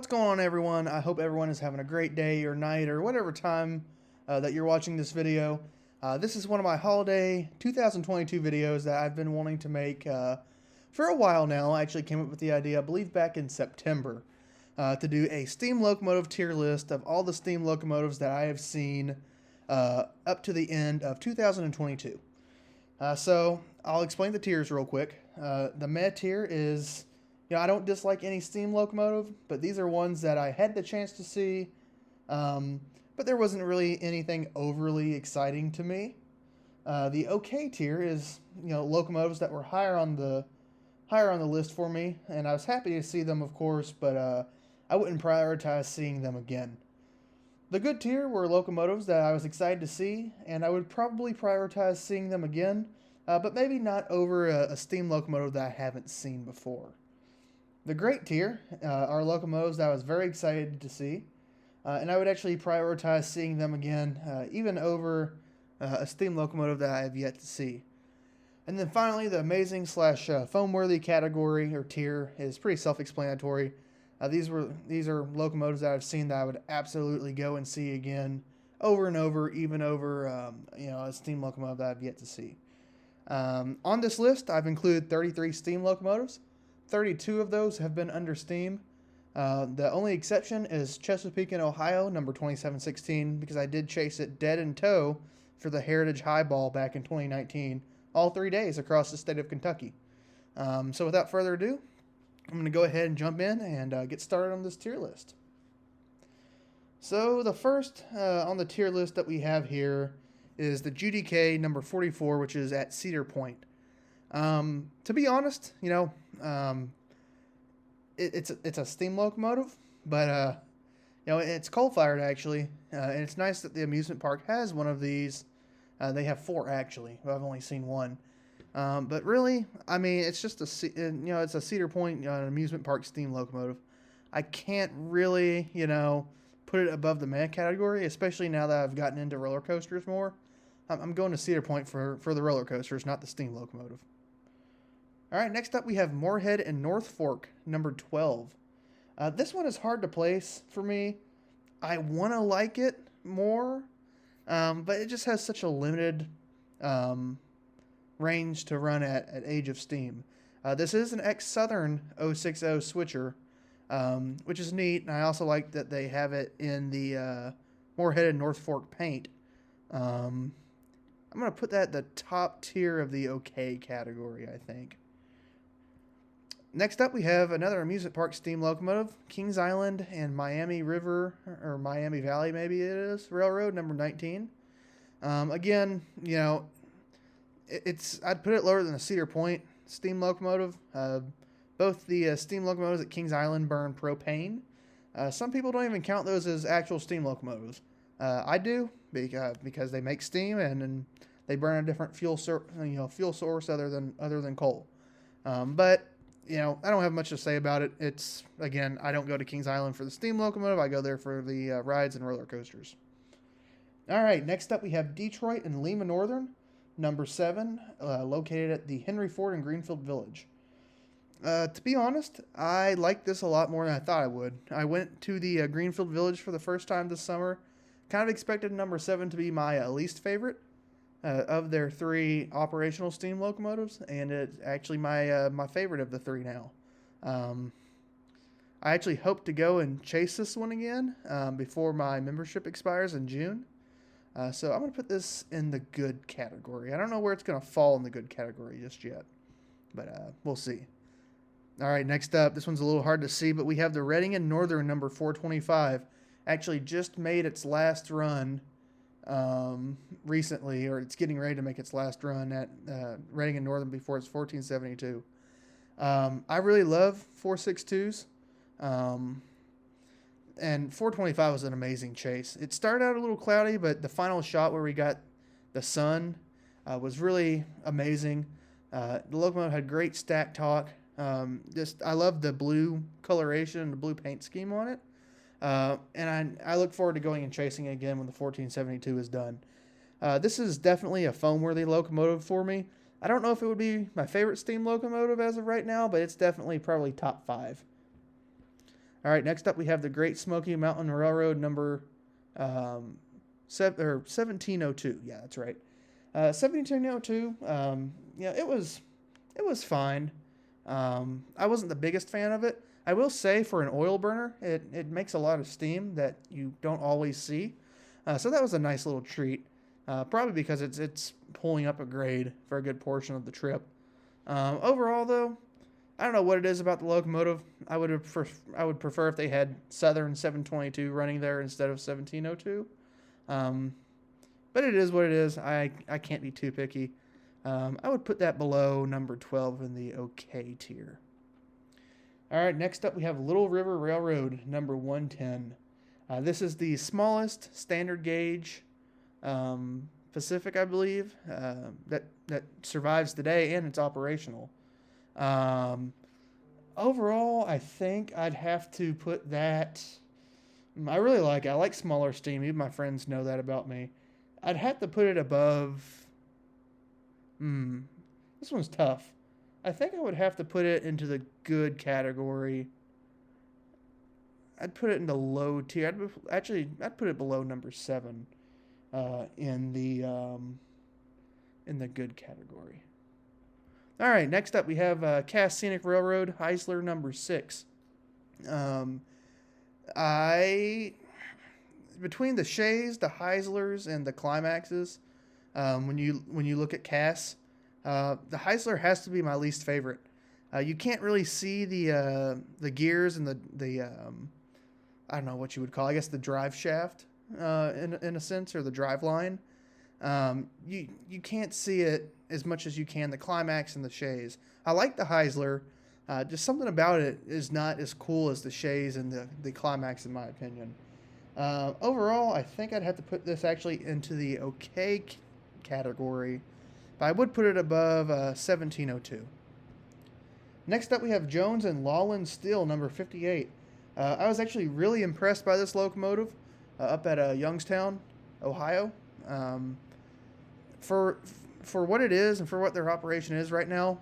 going on, everyone? I hope everyone is having a great day or night or whatever time that you're watching this video. This is one of my holiday 2022 videos that I've been wanting to make for a while now. I actually came up with the idea, I believe, back in September to do a steam locomotive tier list of all the steam locomotives that I have seen up to the end of 2022. So I'll explain the tiers real quick. The meh tier is, I don't dislike any steam locomotive, but these are ones that I had the chance to see, but there wasn't really anything overly exciting to me. The okay tier is, locomotives that were higher on the list for me, and I was happy to see them, of course, but I wouldn't prioritize seeing them again. The good tier were locomotives that I was excited to see, and I would probably prioritize seeing them again, but maybe not over a steam locomotive that I haven't seen before. The great tier are locomotives that I was very excited to see, and I would actually prioritize seeing them again, even over a steam locomotive that I have yet to see. And then finally, the amazing / foam-worthy category or tier is pretty self-explanatory. These are locomotives that I've seen that I would absolutely go and see again, over and over, even over a steam locomotive that I've yet to see. On this list, I've included 33 steam locomotives. 32 of those have been under steam. The only exception is Chesapeake in Ohio, number 2716, because I did chase it dead in tow for the Heritage Highball back in 2019, all 3 days across the state of Kentucky. So without further ado, I'm going to go ahead and jump in and get started on this tier list. So the first on the tier list that we have here is the GDK number 44, which is at Cedar Point. To be honest, it's a steam locomotive, but it's coal-fired actually, and it's nice that the amusement park has one of these. They have 4 actually, but I've only seen 1. But really, I mean, it's just it's a Cedar Point amusement park steam locomotive. I can't really, put it above the meh category, especially now that I've gotten into roller coasters more. I'm going to Cedar Point for the roller coasters, not the steam locomotive. All right, next up we have Moorhead and North Fork, number 12. This one is hard to place for me. I want to like it more, but it just has such a limited range to run at Age of Steam. This is an ex-Southern 060 switcher, which is neat, and I also like that they have it in the Moorhead and North Fork paint. I'm going to put that at the top tier of the okay category, I think. Next up, we have another amusement park steam locomotive, Kings Island and Miami River, or Miami Valley maybe it is, Railroad, number 19. Again, I'd put it lower than the Cedar Point steam locomotive. Both the steam locomotives at Kings Island burn propane. Some people don't even count those as actual steam locomotives. I do, because they make steam and they burn a different fuel source other than coal. But I don't have much to say about it. It's, again, I don't go to Kings Island for the steam locomotive. I go there for the rides and roller coasters. All right, next up we have Detroit and Lima Northern, number 7, located at the Henry Ford in Greenfield Village. To be honest, I like this a lot more than I thought I would. I went to the Greenfield Village for the first time this summer. Kind of expected number 7 to be my least favorite of their 3 operational steam locomotives, and it's actually my favorite of the 3 now. I actually hope to go and chase this one again before my membership expires in June. So I'm going to put this in the good category. I don't know where it's going to fall in the good category just yet, but we'll see. All right, next up, this one's a little hard to see, but we have the Reading and Northern number 425. Actually just made its last run recently, or it's getting ready to make its last run at Reading and Northern before it's 1472. I really love 462s, and 425 was an amazing chase. It started out a little cloudy, but the final shot where we got the sun was really amazing. The locomotive had great stack talk. I love the blue coloration and the blue paint scheme on it. And I look forward to going and chasing it again when the 1472 is done. This is definitely a foam-worthy locomotive for me. I don't know if it would be my favorite steam locomotive as of right now, but it's definitely probably top 5. All right, next up we have the Great Smoky Mountain Railroad number 1702. Yeah, that's right. 1702. Yeah, it was fine. I wasn't the biggest fan of it. I will say for an oil burner, it makes a lot of steam that you don't always see. So that was a nice little treat. Probably because it's pulling up a grade for a good portion of the trip. Overall, though, I don't know what it is about the locomotive. I would prefer if they had Southern 722 running there instead of 1702. But it is what it is. I can't be too picky. I would put that below number 12 in the okay tier. All right, next up we have Little River Railroad, number 110. This is the smallest standard gauge Pacific, I believe, that survives today, and it's operational. Overall, I think I'd have to put that. I like smaller steam. Even my friends know that about me. I'd have to put it above. This one's tough. I think I would have to put it into the good category. I'd put it in the low tier. I'd put it below number 7 in the good category. All right, next up we have Cass Scenic Railroad, Heisler number 6. Between the Shays, the Heislers, and the Climaxes, when you look at Cass, the Heisler has to be my least favorite. You can't really see the gears and the I don't know what you would call, I guess, the drive shaft in a sense, or the drive line. You can't see it as much as you can the Climax and the Shays. I like the Heisler. Just something about it is not as cool as the Shays and the Climax, in my opinion. Overall, I think I'd have to put this actually into the okay category, but I would put it above 1702. Next up, we have Jones and Lawland Steel, number 58. I was actually really impressed by this locomotive up at Youngstown, Ohio. For what it is and for what their operation is right now,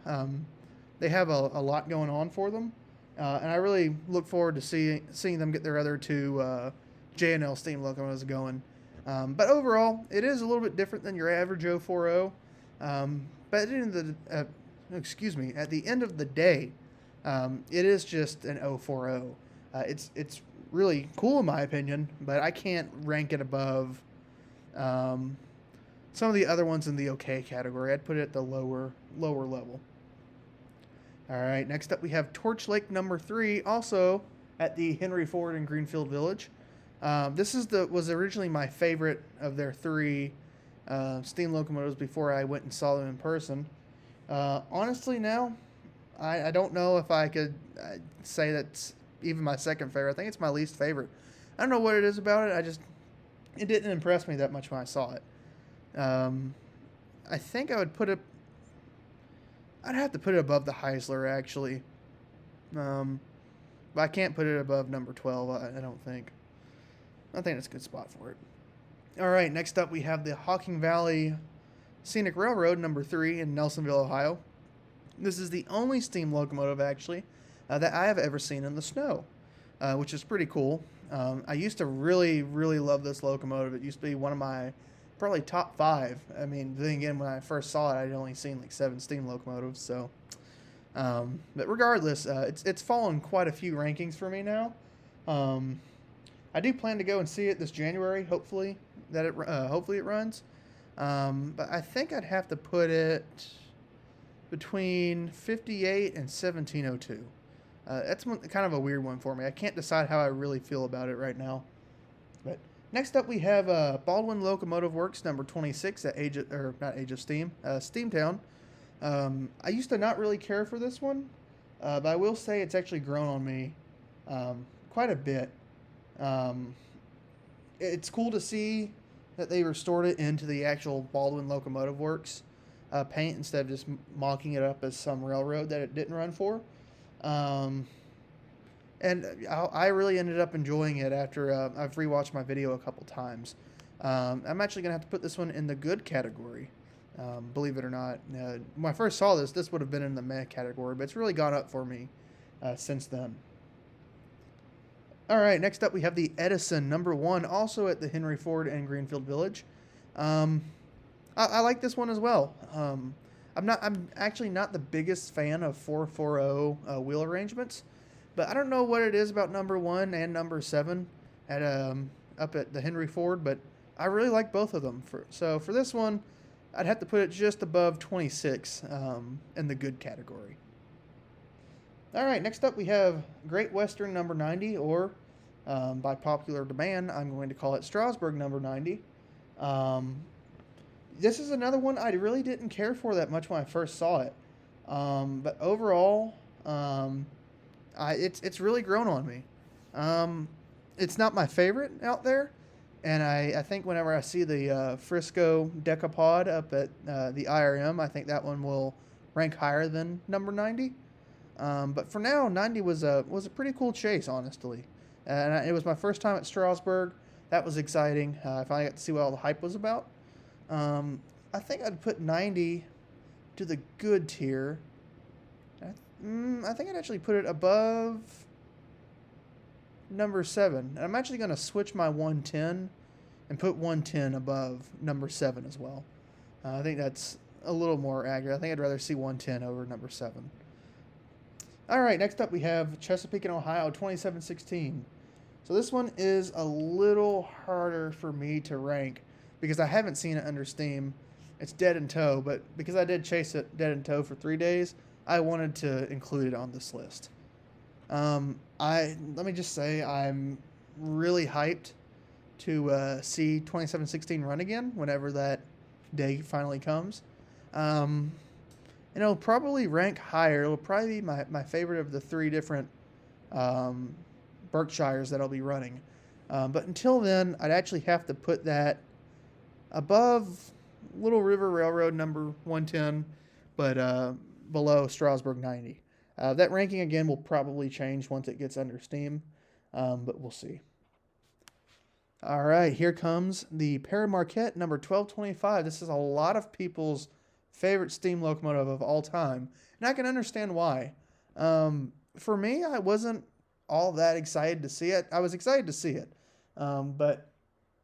they have a lot going on for them, and I really look forward to seeing them get their other two J&L steam locomotives going. But overall, it is a little bit different than your average 040. But at the end of the day, it is just an 040. It's really cool in my opinion, but I can't rank it above some of the other ones in the okay category. I'd put it at the lower level. All right, next up we have Torch Lake number 3, also at the Henry Ford in Greenfield Village. This was originally my favorite of their 3 steam locomotives before I went and saw them in person. Honestly, now I don't know if I could say that's even my second favorite. I think it's my least favorite. I don't know what it is about it. It didn't impress me that much when I saw it. I think I would put it. I'd have to put it above the Heisler, actually. But I can't put it above number 12. I don't think. I think that's a good spot for it. All right, next up we have the Hocking Valley Scenic Railroad number 3 in Nelsonville, Ohio. This is the only steam locomotive, actually, that I have ever seen in the snow, which is pretty cool. I used to really, really love this locomotive. It used to be one of my probably top 5. I mean, then again, when I first saw it, I'd only seen like 7 steam locomotives. So, but regardless, it's fallen quite a few rankings for me now. I do plan to go and see it this January. Hopefully it runs. But I think I'd have to put it between 58 and 1702. That's kind of a weird one for me. I can't decide how I really feel about it right now. But next up we have Baldwin Locomotive Works number 26 at Steamtown. I used to not really care for this one, but I will say it's actually grown on me quite a bit. It's cool to see that they restored it into the actual Baldwin Locomotive Works paint instead of just mocking it up as some railroad that it didn't run for. And I really ended up enjoying it after I've rewatched my video a couple times. I'm actually going to have to put this one in the good category, believe it or not. When I first saw this would have been in the meh category, but it's really gone up for me since then. All right, next up we have the Edison number 1, also at the Henry Ford in Greenfield Village. Um, I like this one as well. I'm actually not the biggest fan of 440 wheel arrangements, but I don't know what it is about number 1 and number 7 at up at the Henry Ford, but I really like both of them. So for this one, I'd have to put it just above 26 in the good category. All right, next up we have Great Western number 90, or by popular demand, I'm going to call it Strasburg number 90. Um, this is another one I really didn't care for that much when I first saw it, but overall, it's really grown on me. Um, it's not my favorite out there, and I think whenever I see the Frisco Decapod up at the IRM, I think that one will rank higher than number 90. But for now, 90 was a pretty cool chase, honestly. And it was my first time at Strasburg. That was exciting. I finally got to see what all the hype was about. I think I'd put 90 to the good tier. I think I'd actually put it above number 7. And I'm actually going to switch my 110 and put 110 above number 7 as well. I think that's a little more accurate. I think I'd rather see 110 over number 7. All right, next up we have Chesapeake and Ohio 2716. So this one is a little harder for me to rank because I haven't seen it under Steam. It's dead in tow, but because I did chase it dead in tow for 3 days, I wanted to include it on this list. Let me just say I'm really hyped to see 2716 run again whenever that day finally comes. And it'll probably rank higher. It'll probably be my favorite of the 3 different Berkshires that I'll be running. But until then, I'd actually have to put that above Little River Railroad number 110, but below Strasburg 90. That ranking, again, will probably change once it gets under Steam, but we'll see. All right, here comes the Perry Marquette number 1225. This is a lot of people's favorite steam locomotive of all time, and I can understand why. For me, I wasn't all that excited to see it. I was excited to see it, but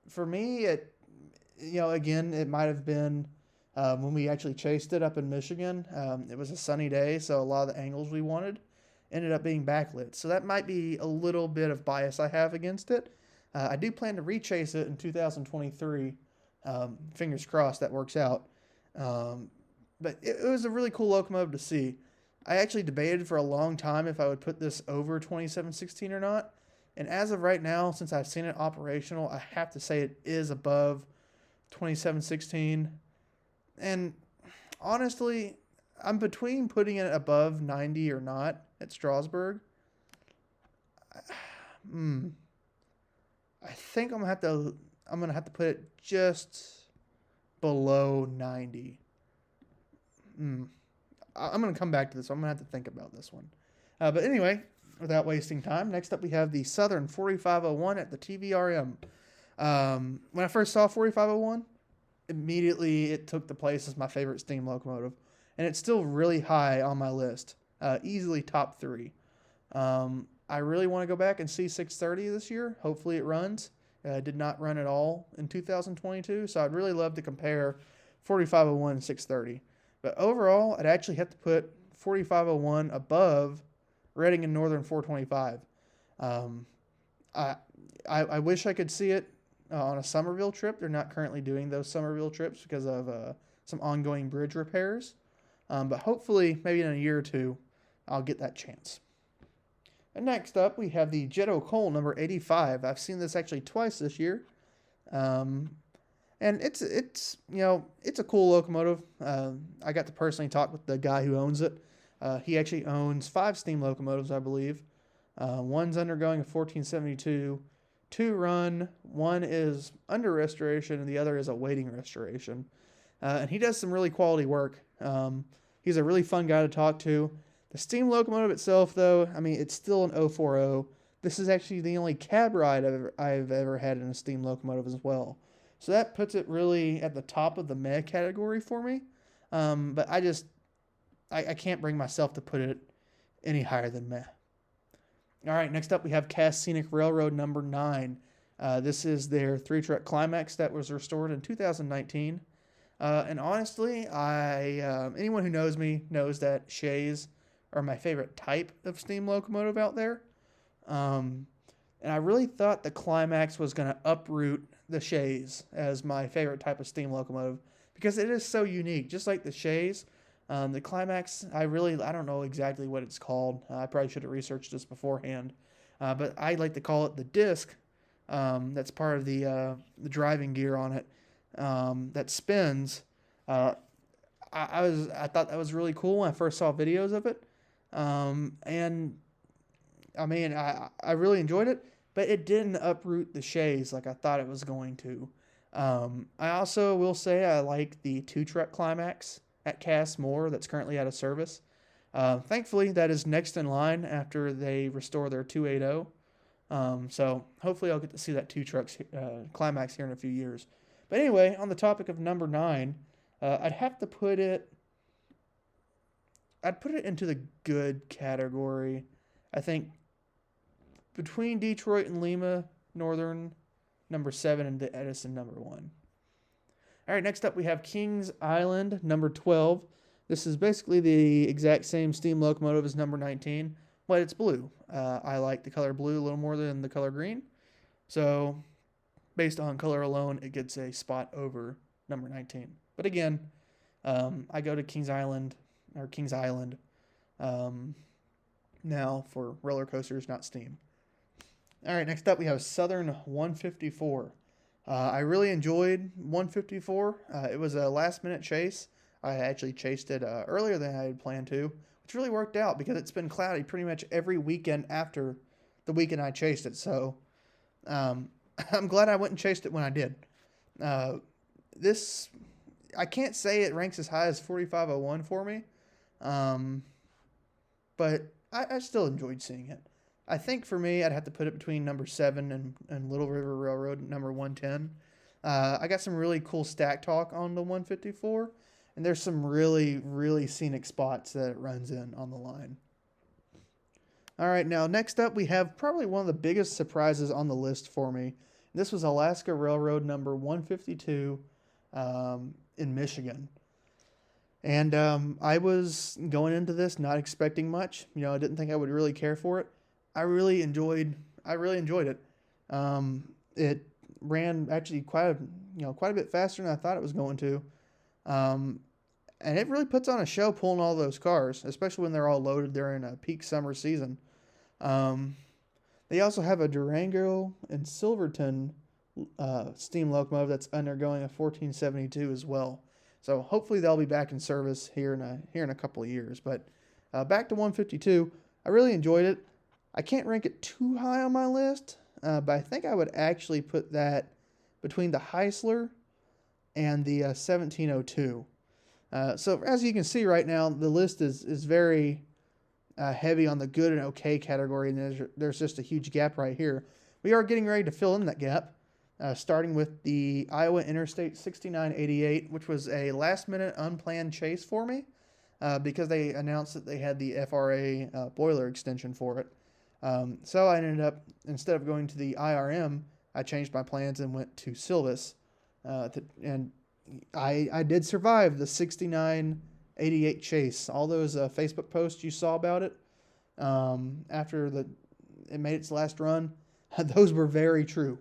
for me, again, it might have been when we actually chased it up in Michigan. It was a sunny day, so a lot of the angles we wanted ended up being backlit. So that might be a little bit of bias I have against it. I do plan to rechase it in 2023. Fingers crossed that works out. But it was a really cool locomotive to see. I actually debated for a long time if I would put this over 2716 or not. And as of right now, since I've seen it operational, I have to say it is above 2716. And honestly, I'm between putting it above 90 or not at Strasburg. I think I'm gonna have to put it just below 90. I'm going to come back to this. I'm going to have to think about this one. But anyway, without wasting time, next up we have the Southern 4501 at the TVRM. When I first saw 4501, immediately it took the place as my favorite steam locomotive. And it's still really high on my list. Easily top 3. I really want to go back and see 630 this year. Hopefully it runs. It did not run at all in 2022. So I'd really love to compare 4501 and 630. But overall, I'd actually have to put 4501 above Reading and Northern 425. I wish I could see it on a Somerville trip. They're not currently doing those Somerville trips because of some ongoing bridge repairs. But hopefully, maybe in a year or two, I'll get that chance. And next up, we have the Jet O'Cole number 85. I've seen this actually twice this year. And it's a cool locomotive. I got to personally talk with the guy who owns it. He actually owns 5 steam locomotives, I believe. One's undergoing a 1472 2-run. One is under restoration, and the other is awaiting restoration. And he does some really quality work. He's a really fun guy to talk to. The steam locomotive itself, though, it's still an 040. This is actually the only cab ride I've ever had in a steam locomotive as well. So that puts it really at the top of the meh category for me. But I can't bring myself to put it any higher than meh. All right, next up we have Cass Scenic Railroad number 9. This is their 3-truck Climax that was restored in 2019. And honestly, anyone who knows me knows that Shays are my favorite type of steam locomotive out there. Um, and I really thought the Climax was going to uproot the Shays as my favorite type of steam locomotive because it is so unique. Just like the Shays, the Climax, I don't know exactly what it's called. I probably should have researched this beforehand. But I like to call it the disc. That's part of the driving gear on it that spins. Uh, I thought that was really cool when I first saw videos of it. And I mean, I really enjoyed it, but it didn't uproot the Shays like I thought it was going to. I also will say I like the 2-truck Climax at Cass more that's currently out of service. Thankfully, that is next in line after they restore their 280. So hopefully I'll get to see that 2-truck Climax here in a few years. But anyway, on the topic of number 9, I'd put it into the good category. I think between Detroit and Lima Northern, number 7, and the Edison, number 1. All right, next up we have Kings Island, number 12. This is basically the exact same steam locomotive as number 19, but it's blue. I like the color blue a little more than the color green. So, based on color alone, it gets a spot over number 19. But again, I go to Kings Island now for roller coasters, not steam. All right, next up we have Southern 154. I really enjoyed 154. It was a last-minute chase. I actually chased it earlier than I had planned to, which really worked out because it's been cloudy pretty much every weekend after the weekend I chased it. So I'm glad I went and chased it when I did. This, I can't say it ranks as high as 4501 for me, but I still enjoyed seeing it. I think for me, I'd have to put it between number 7 and Little River Railroad, number 110. I got some really cool stack talk on the 154, and there's some really, really scenic spots that it runs in on the line. All right, now next up we have probably one of the biggest surprises on the list for me. This was Alaska Railroad number 152 in Michigan. And I was going into this not expecting much. I didn't think I would really care for it. I really enjoyed it. It ran actually quite a bit faster than I thought it was going to. And it really puts on a show pulling all those cars, especially when they're all loaded during a peak summer season. They also have a Durango and Silverton steam locomotive that's undergoing a 1472 as well. So hopefully they'll be back in service here in a couple of years. But back to 152, I really enjoyed it. I can't rank it too high on my list, but I think I would actually put that between the Heisler and the 1702. So as you can see right now, the list is very heavy on the good and okay category, and there's just a huge gap right here. We are getting ready to fill in that gap, starting with the Iowa Interstate 6988, which was a last-minute unplanned chase for me because they announced that they had the FRA boiler extension for it. So I ended up, instead of going to the IRM, I changed my plans and went to Silvis. And I did survive the 6988 chase. All those Facebook posts you saw about it after it made its last run, those were very true.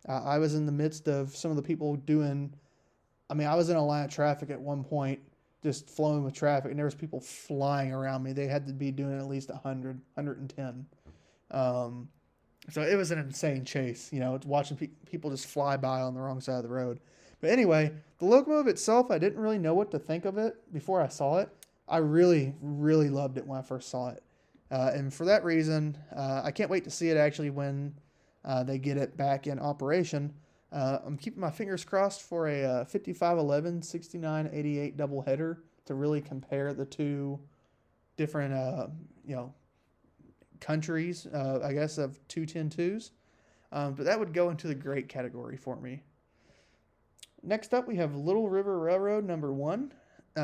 I was in the midst of some of the people I was in a line of traffic at one point, just flowing with traffic, and there was people flying around me. They had to be doing at least 100, 110. So it was an insane chase, watching people just fly by on the wrong side of the road. But anyway, the locomotive itself, I didn't really know what to think of it before I saw it. I really, really loved it when I first saw it. And for that reason, I can't wait to see it actually when they get it back in operation. I'm keeping my fingers crossed for a 5511 6988 doubleheader to really compare the two different, countries, I guess, of 210-2s. But that would go into the great category for me. Next up, we have Little River Railroad number 1.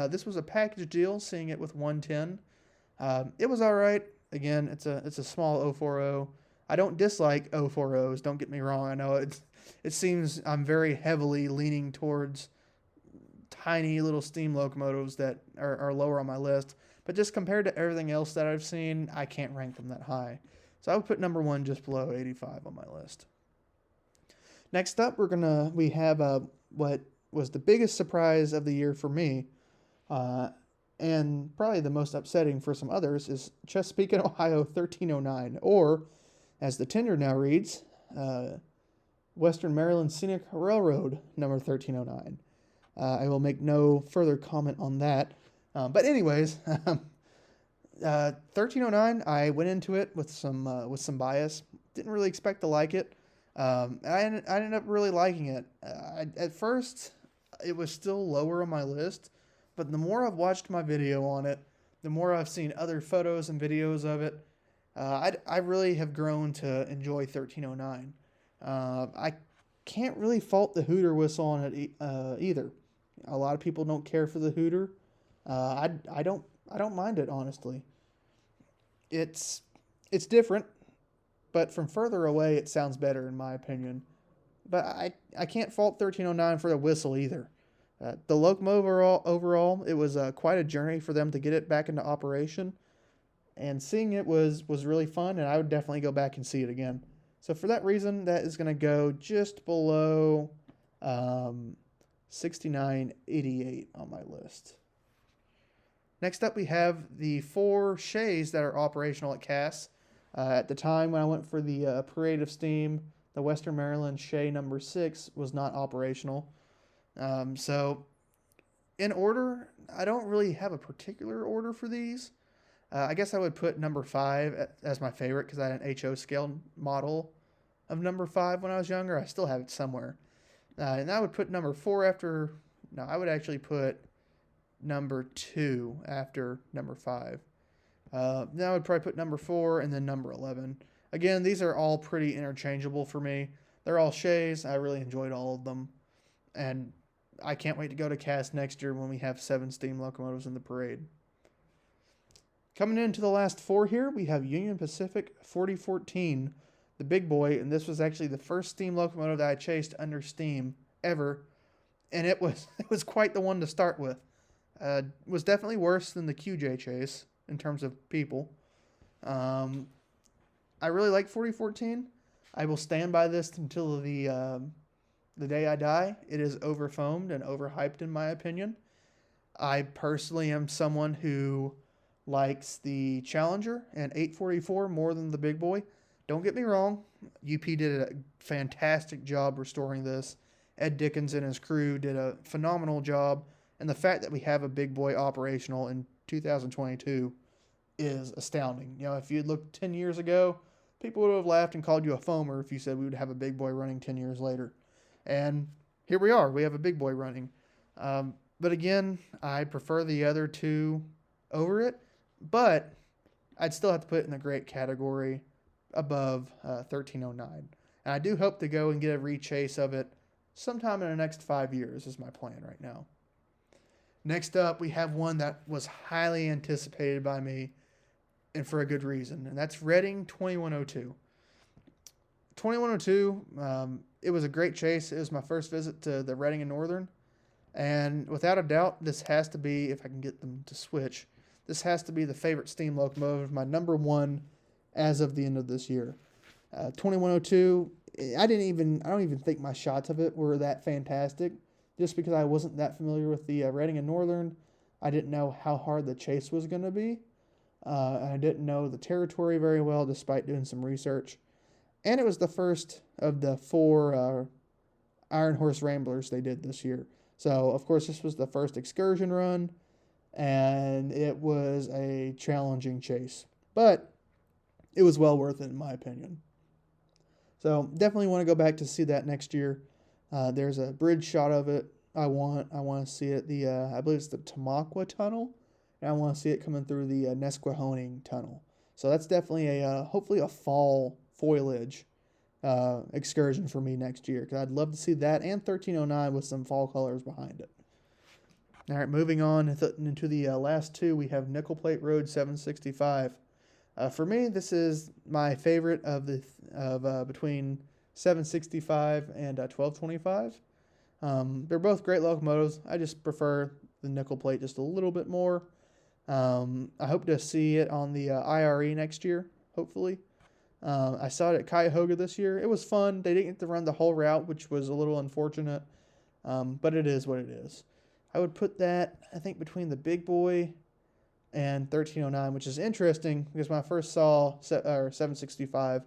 This was a package deal, seeing it with 110. It was all right. Again, it's a small 040. I don't dislike 040s. Don't get me wrong. I know it seems I'm very heavily leaning towards tiny little steam locomotives that are lower on my list. But just compared to everything else that I've seen, I can't rank them that high. So I would put number 1 just below 85 on my list. Next up, we have what was the biggest surprise of the year for me, and probably the most upsetting for some others, is Chesapeake, Ohio 1309, or as the tender now reads, Western Maryland Scenic Railroad number 1309. I will make no further comment on that. But anyways, 1309, I went into it with some bias. Didn't really expect to like it. I ended up really liking it. At first, it was still lower on my list, but the more I've watched my video on it, the more I've seen other photos and videos of it, I really have grown to enjoy 1309. I can't really fault the hooter whistle on it either. A lot of people don't care for the hooter. I don't mind it, honestly. It's different, but from further away it sounds better in my opinion. But I can't fault 1309 for the whistle either. The locomotive overall, it was quite a journey for them to get it back into operation, and seeing it was really fun, and I would definitely go back and see it again. So for that reason, that is going to go just below 6988 on my list. Next up, we have the 4 shays that are operational at Cass. At the time when I went for the Parade of Steam, the Western Maryland Shay number 6 was not operational. So in order, I don't really have a particular order for these. I guess I would put number 5 as my favorite because I had an HO scale model of number 5 when I was younger. I still have it somewhere. And I would put number 4 after... No, I would actually put number 2 after number 5. Then I would probably put number 4 and then number 11. Again, these are all pretty interchangeable for me. They're all shays. I really enjoyed all of them. And I can't wait to go to Cass next year when we have 7 steam locomotives in the parade. Coming into the last 4 here, we have Union Pacific 4014, the big boy, and this was actually the first steam locomotive that I chased under steam ever, and it was quite the one to start with. It was definitely worse than the QJ chase in terms of people. I really like 4014. I will stand by this until the day I die. It is overfoamed and overhyped in my opinion. I personally am someone who likes the Challenger and 844 more than the big boy. Don't get me wrong, UP did a fantastic job restoring this. Ed Dickens and his crew did a phenomenal job, and the fact that we have a big boy operational in 2022 is astounding. You know, if you'd looked 10 years ago, people would have laughed and called you a foamer if you said we would have a big boy running 10 years later. And here we are, we have a big boy running. But again, I prefer the other 2 over it, but I'd still have to put it in the great category above 1309. And I do hope to go and get a rechase of it sometime in the next 5 years is my plan right now. Next up, we have one that was highly anticipated by me, and for a good reason, and that's Reading 2102. 2102, it was a great chase. It was my first visit to the Reading and Northern, and without a doubt, this has to be, if I can get them to switch, this has to be the favorite steam locomotive, my number 1 as of the end of this year. 2102, I don't even think my shots of it were that fantastic, just because I wasn't that familiar with the Reading and Northern. I didn't know how hard the chase was going to be. I didn't know the territory very well, despite doing some research. And it was the first of the 4 Iron Horse Ramblers they did this year. So, of course, this was the first excursion run, and it was a challenging chase. But it was well worth it, in my opinion. So, definitely want to go back to see that next year. There's a bridge shot of it. I want to see it. I believe it's the Tamaqua Tunnel, and I want to see it coming through the Nesquehoning Tunnel. So that's definitely hopefully a fall foliage excursion for me next year, because I'd love to see that and 1309 with some fall colors behind it. All right, moving on into the last 2, we have Nickel Plate Road 765. For me, this is my favorite of between 765 and 1225. They're both great locomotives. I just prefer the nickel plate just a little bit more. I hope to see it on the IRE next year, hopefully. I saw it at Cuyahoga this year. It was fun. They didn't get to run the whole route, which was a little unfortunate, but it is what it is. I would put that, I think, between the big boy and 1309, which is interesting because when I first saw 765,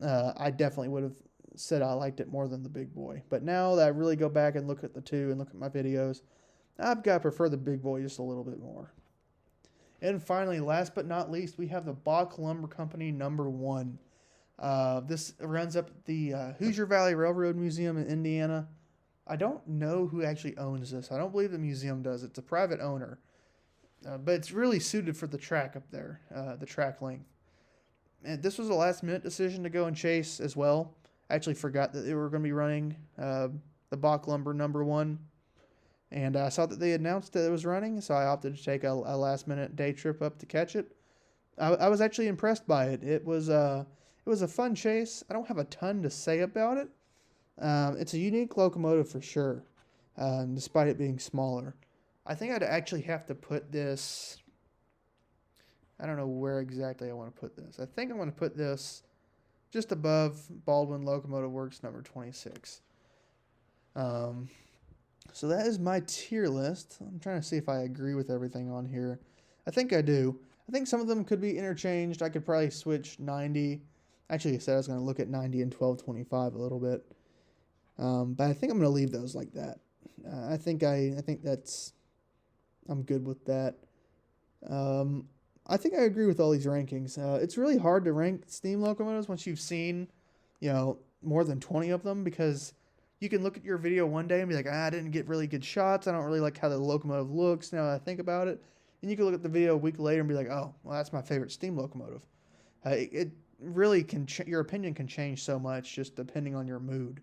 I definitely would have said I liked it more than the big boy. But now that I really go back and look at the two and look at my videos, I've got to prefer the big boy just a little bit more. And finally, last but not least, we have the Bach Lumber Company #1. This runs up at the Hoosier Valley Railroad Museum in Indiana. I don't know who actually owns this. I don't believe the museum does. It's a private owner. But it's really suited for the track up there, the track length. And this was a last-minute decision to go and chase as well. I actually forgot that they were going to be running the Bach Lumber #1. And I saw that they announced that it was running, so I opted to take a last-minute day trip up to catch it. I was actually impressed by it. It was a fun chase. I don't have a ton to say about it. It's a unique locomotive for sure, despite it being smaller. I think I'd actually have to put this, I don't know where exactly I want to put this. I think I want to put this just above Baldwin Locomotive Works #26. So that is my tier list. I'm trying to see if I agree with everything on here. I think I do. I think some of them could be interchanged. I could probably switch 90. Actually, I said I was going to look at 90 and 1225 a little bit. But I think I'm going to leave those like that. I think that's, I'm good with that. I think I agree with all these rankings. It's really hard to rank steam locomotives once you've seen, more than 20 of them, because you can look at your video one day and be like, I didn't get really good shots. I don't really like how the locomotive looks now that I think about it. And you can look at the video a week later and be like, oh, well, that's my favorite steam locomotive. It really can, your opinion can change so much just depending on your mood.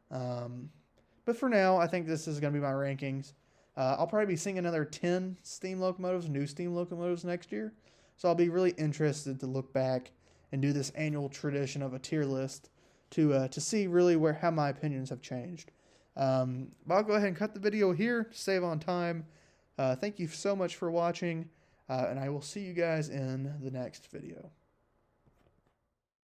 But for now, I think this is going to be my rankings. I'll probably be seeing another 10 steam locomotives, new steam locomotives next year. So I'll be really interested to look back and do this annual tradition of a tier list to see really how my opinions have changed. But I'll go ahead and cut the video here to save on time. Thank you so much for watching, and I will see you guys in the next video.